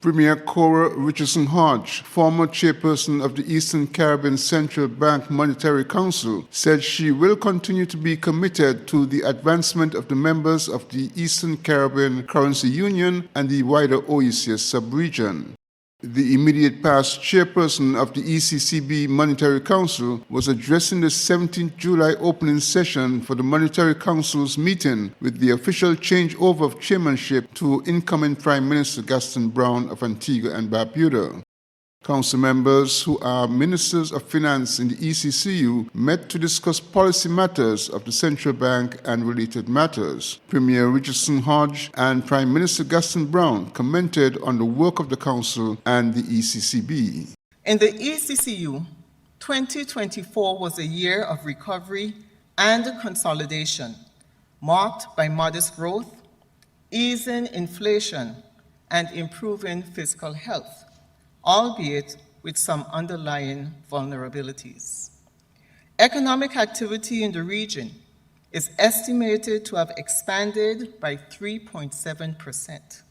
Premier Cora Richardson-Hodge, former chairperson of the Eastern Caribbean Central Bank Monetary Council, said she will continue to be committed to the advancement of the members of the Eastern Caribbean Currency Union and the wider OECS sub-region. The immediate past chairperson of the Eccb Monetary Council was addressing the 17th July opening session for the Monetary Council's meeting with the official changeover of chairmanship to incoming Prime Minister Gaston Brown of Antigua and Barbuda. Council members who are Ministers of Finance in the ECCU met to discuss policy matters of the Central Bank and related matters. Premier Richardson-Hodge and Prime Minister Gaston Brown commented on the work of the Council and the ECCB. In the ECCU, 2024 was a year of recovery and consolidation, marked by modest growth, easing inflation, and improving fiscal health, albeit with some underlying vulnerabilities. Economic activity in the region is estimated to have expanded by 3.7%.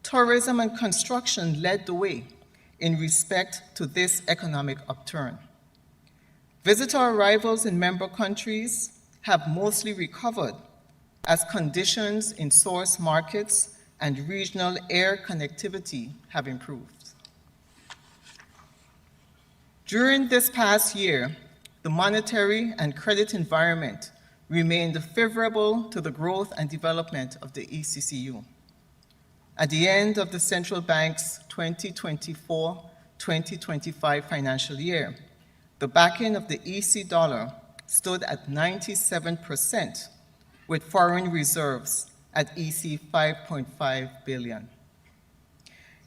Tourism and construction led the way in respect to this economic upturn. Visitor arrivals in member countries have mostly recovered as conditions in source markets and regional air connectivity have improved. During this past year, the monetary and credit environment remained favorable to the growth and development of the ECCU. At the end of the Central Bank's 2024-2025 financial year, the backing of the EC dollar stood at 97%, with foreign reserves at EC 5.5 billion.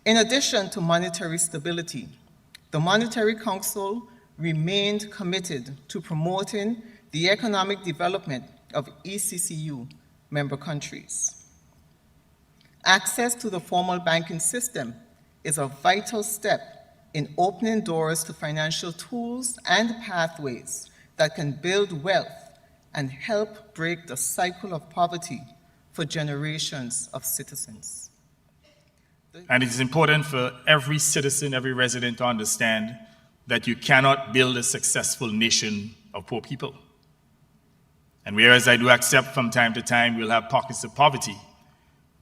In addition to monetary stability, the Monetary Council remained committed to promoting the economic development of ECCU member countries. Access to the formal banking system is a vital step in opening doors to financial tools and pathways that can build wealth and help break the cycle of poverty for generations of citizens. And it is important for every citizen, every resident to understand that you cannot build a successful nation of poor people. And whereas I do accept from time to time we'll have pockets of poverty,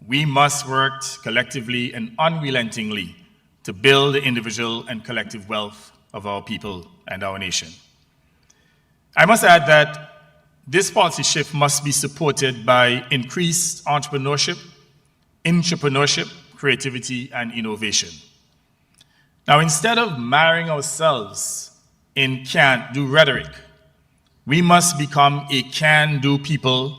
we must work collectively and unrelentingly to build the individual and collective wealth of our people and our nation. I must add that this policy shift must be supported by increased entrepreneurship, intrapreneurship, creativity, and innovation. Now, instead of marrying ourselves in can't-do rhetoric, we must become a can-do people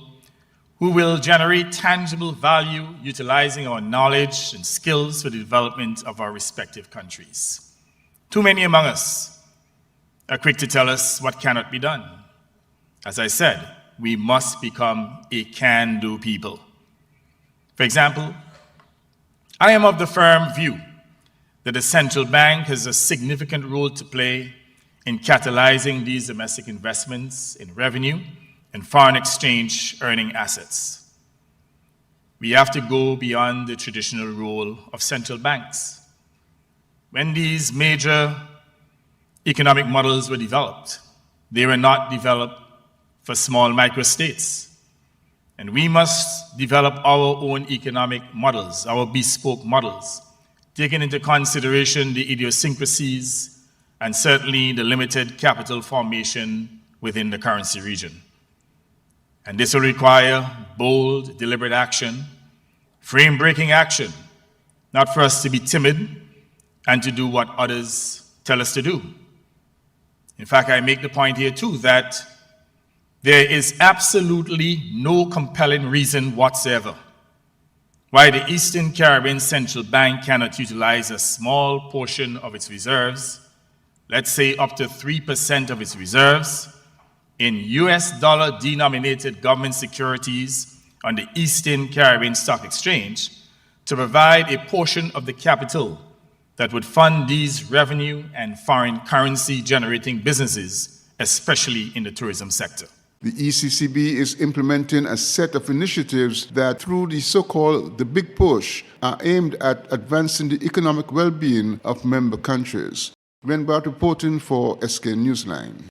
who will generate tangible value utilizing our knowledge and skills for the development of our respective countries. Too many among us are quick to tell us what cannot be done. As I said, we must become a can-do people. For example, I am of the firm view that the central bank has a significant role to play in catalyzing these domestic investments in revenue and foreign exchange earning assets. We have to go beyond the traditional role of central banks. When these major economic models were developed, they were not developed for small microstates. And we must develop our own economic models, our bespoke models, taking into consideration the idiosyncrasies and certainly the limited capital formation within the currency region. And this will require bold, deliberate action, frame-breaking action, not for us to be timid and to do what others tell us to do. In fact, I make the point here too that there is absolutely no compelling reason whatsoever why the Eastern Caribbean Central Bank cannot utilize a small portion of its reserves, let's say up to 3% of its reserves, in US dollar denominated government securities on the Eastern Caribbean Stock Exchange to provide a portion of the capital that would fund these revenue and foreign currency generating businesses, especially in the tourism sector. The ECCB is implementing a set of initiatives that, through the so-called the Big Push, are aimed at advancing the economic well-being of member countries. Glenn Bart reporting for SK Newsline.